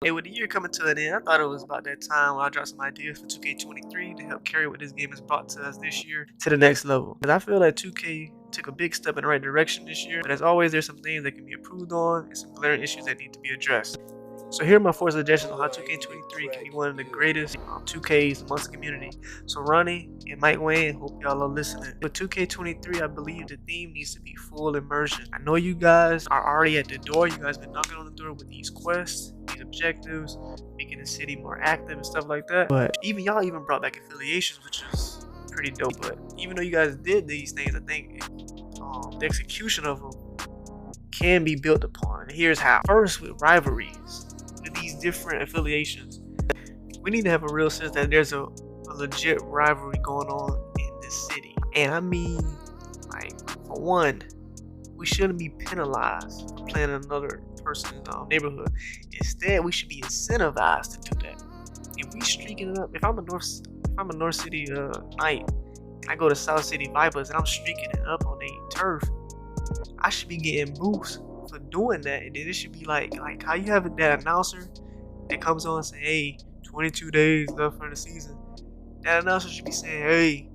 Hey, with the year coming to an end, I thought it was about that time when I dropped some ideas for 2K23 to help carry what this game has brought to us this year to the next level. Because I feel like 2K took a big step in the right direction this year, but as always, there's some things that can be improved on and some glaring issues that need to be addressed. So here are my 4 suggestions on how 2K23 can be one of the greatest 2Ks amongst the community. So Ronnie and Mike Wayne, hope y'all are listening. With 2K23, I believe the theme needs to be full immersion. I know you guys are already at the door. You guys been knocking on the door with these quests, these objectives, making the city more active and stuff like that. But even y'all even brought back affiliations, which is pretty dope. But even though you guys did these things, I think the execution of them can be built upon. And here's how. First, with rivalries, with these different affiliations, we need to have a real sense that there's a legit rivalry going on in this city. And I mean, like, for one, we shouldn't be penalized for playing in another person's neighborhood. Instead, we should be incentivized to do that. If we streaking it up, if I'm a North City Knight, and I go to South City Vipers and I'm streaking it up on a turf, I should be getting boosts for doing that. And then it should be like how you have that announcer that comes on and say, hey, 22 days left for the season. That announcer should be saying, hey,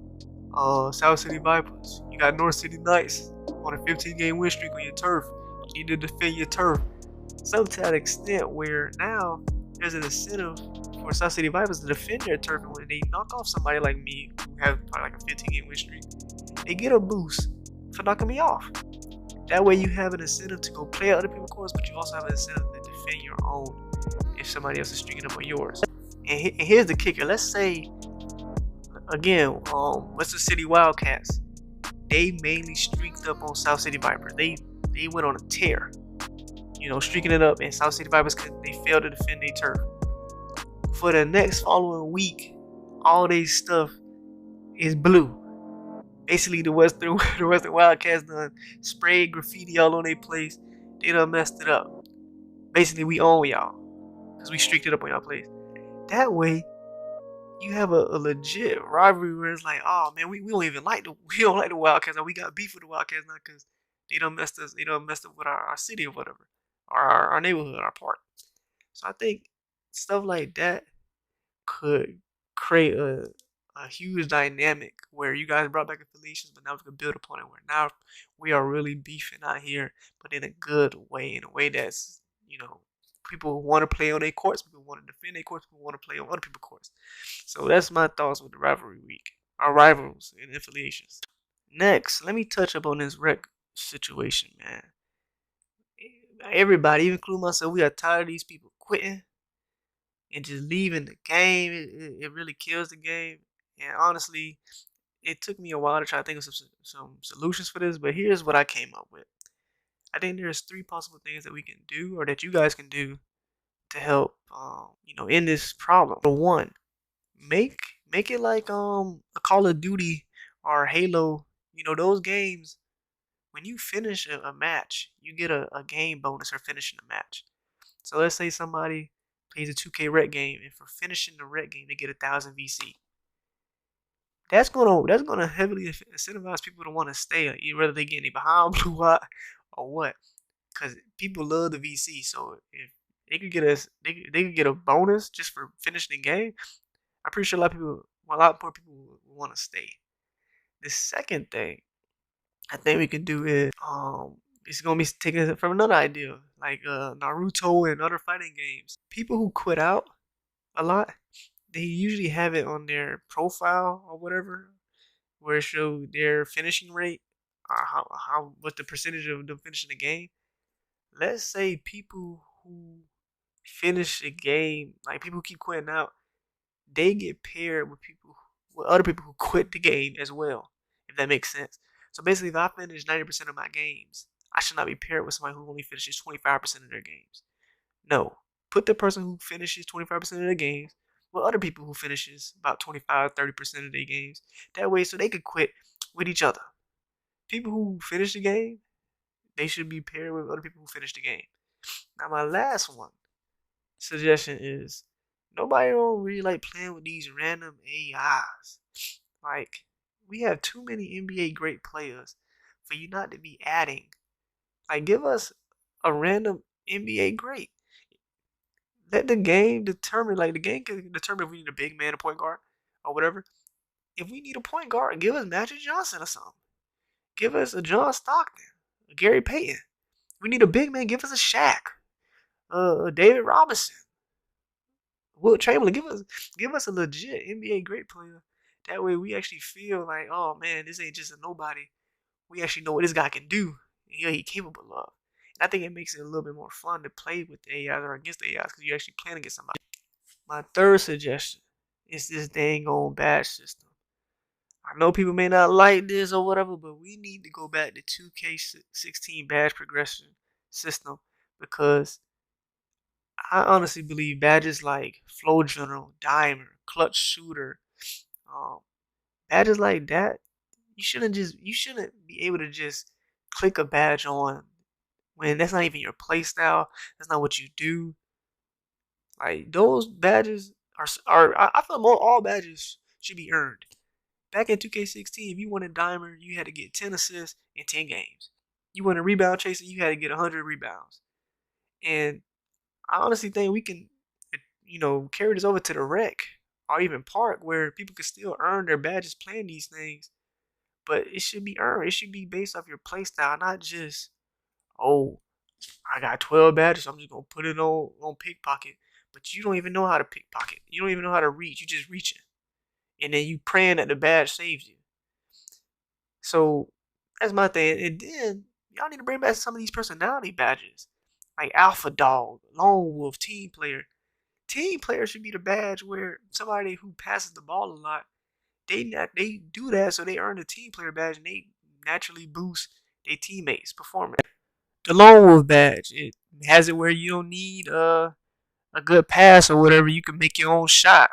South City Vipers, you got North City Knights on a 15-game win streak on your turf. You need to defend your turf. Something to that extent where now there's an incentive for South City Vipers to defend their turf, and when they knock off somebody like me who have probably like a 15-game win streak, they get a boost for knocking me off. That way you have an incentive to go play other people's course, but you also have an incentive to defend your own if somebody else is streaking up on yours. And here's the kicker. Let's say, again, Western City Wildcats, they mainly streaked up on South City Vipers. They went on a tear, streaking it up, and South City Vipers, they failed to defend their turf. For the next following week, all their stuff is blue. Basically, the Western Wildcats done sprayed graffiti all on their place. They done messed it up. Basically, we own y'all because we streaked it up on y'all place. That way, you have a legit rivalry where it's like, oh man, we don't even like the Wildcats. We got beef with the Wildcats now because they done messed us. They done messed up with our city or whatever, or our neighborhood, our park. So I think stuff like that could create a huge dynamic where you guys brought back affiliations, but now we can build upon it. Where now we are really beefing out here, but in a good way, in a way that's people want to play on their courts, people want to defend their courts, people want to play on other people's courts. So that's my thoughts with the rivalry week, our rivals and affiliations. Next, let me touch up on this rec situation, man. Everybody, even including myself, we are tired of these people quitting and just leaving the game. It really kills the game. And honestly, it took me a while to try to think of some solutions for this, but here's what I came up with. I think there's 3 possible things that we can do, or that you guys can do, to help, end this problem. For one, make it like a Call of Duty or Halo. Those games. When you finish a match, you get a game bonus for finishing the match. So let's say somebody plays a 2K rec game, and for finishing the rec game, they get 1,000 VC. That's gonna heavily incentivize people to want to stay, whether they get any behind blue eye or what, because people love the VC. So if they could get a bonus just for finishing the game, I'm pretty sure a lot more people will want to stay. The second thing I think we can do is it's gonna be taking it from another idea, like Naruto and other fighting games. People who quit out a lot, they usually have it on their profile or whatever, where it shows their finishing rate, or how what the percentage of them finishing the game. Let's say people who finish a game, like people who keep quitting out, they get paired with other people who quit the game as well, if that makes sense. So basically, if I finish 90% of my games, I should not be paired with somebody who only finishes 25% of their games. No, put the person who finishes 25% of their games with other people who finishes about 25-30% of their games. That way, so they could quit with each other. People who finish the game, they should be paired with other people who finish the game. Now, my last suggestion is, nobody don't really like playing with these random AIs. Like, we have too many NBA great players for you not to be adding. Like, give us a random NBA great. let the game determine. Like the game can determine if we need a big man, a point guard, or whatever. If we need a point guard, give us Magic Johnson or something. Give us a John Stockton, a Gary Payton. If we need a big man, give us a Shaq, a David Robinson, Wilt Chamberlain. Give us a legit NBA great player. That way we actually feel like, oh man, this ain't just a nobody. We actually know what this guy can do. Yeah, he's capable of. And I think it makes it a little bit more fun to play with the AIs or against the AIs because you're actually playing against somebody. My third suggestion is this dang on badge system. I know people may not like this or whatever, but we need to go back to 2K16 badge progression system because I honestly believe badges like Flow General, Dimer, Clutch Shooter, um, badges like that, you shouldn't be able to just click a badge on when that's not even your playstyle. That's not what you do. Like those badges are I feel more all badges should be earned. Back in 2K16, if you wanted Dimer, you had to get 10 assists in 10 games. You wanted Rebound Chaser, you had to get 100 rebounds. And I honestly think we can, carry this over to the rec or even park where people can still earn their badges playing these things. But it should be earned. It should be based off your playstyle, not just, oh, I got 12 badges, so I'm just gonna put it on pickpocket. But you don't even know how to pickpocket. You don't even know how to reach. You just reaching, and then you praying that the badge saves you. So that's my thing. And then y'all need to bring back some of these personality badges, like Alpha Dog, Lone Wolf, Team Player. Team Player should be the badge where somebody who passes the ball a lot, they do that so they earn the Team Player badge and they naturally boost their teammates' performance. The Lone Wolf badge, it has it where you don't need a good pass or whatever. You can make your own shot.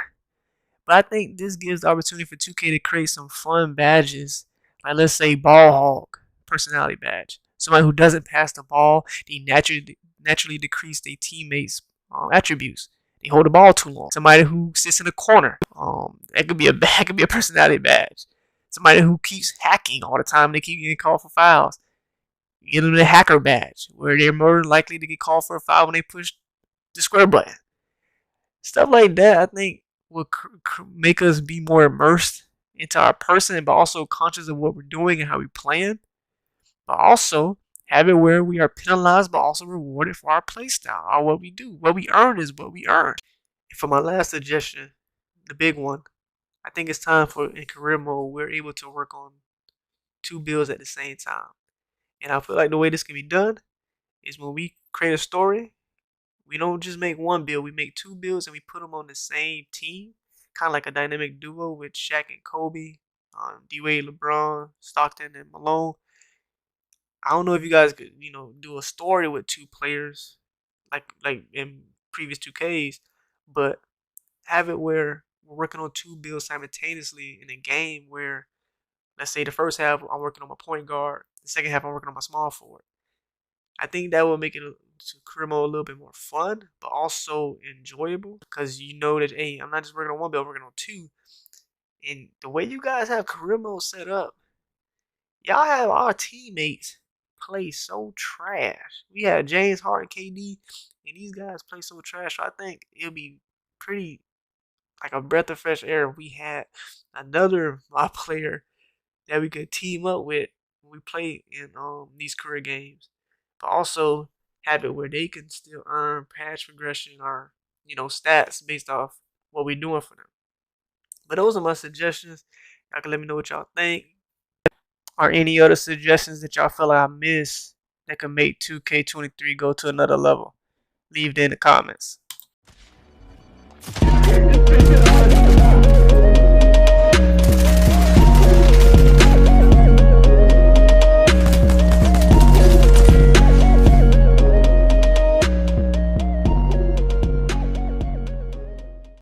But I think this gives the opportunity for 2K to create some fun badges. Like let's say Ball Hog personality badge. Somebody who doesn't pass the ball, they naturally decrease their teammates' attributes. They hold the ball too long. Somebody who sits in the corner. That could be that could be a personality badge. Somebody who keeps hacking all the time. They keep getting called for fouls. You give them the hacker badge, where they're more likely to get called for a foul when they push the square button. Stuff like that, I think, will make us be more immersed into our person, but also conscious of what we're doing and how we plan. But also have it where we are penalized, but also rewarded for our play style or what we do. What we earn is what we earn. And for my last suggestion, the big one, I think it's time for in career mode we're able to work on two builds at the same time. And I feel like the way this can be done is when we create a story, we don't just make one build, we make two builds and we put them on the same team. Kind of like a dynamic duo with Shaq and Kobe, D-Wade, LeBron, Stockton, and Malone. I don't know if you guys could, do a story with two players like in previous 2Ks, but have it where we're working on two builds simultaneously in a game where, let's say the first half I'm working on my point guard, the second half I'm working on my small forward. I think that will make it to career mode a little bit more fun, but also enjoyable because you know that, hey, I'm not just working on one build, I'm working on two. And the way you guys have career mode set up, y'all have our teammates play so trash. We had James Harden, KD, and these guys play so trash. So I think it'll be pretty like a breath of fresh air if we had another player that we could team up with when we play in these career games. But also have it where they can still earn patch progression or stats based off what we're doing for them. But those are my suggestions. Y'all can let me know what y'all think. Or any other suggestions that y'all feel like I missed that could make 2K23 go to another level. Leave it in the comments.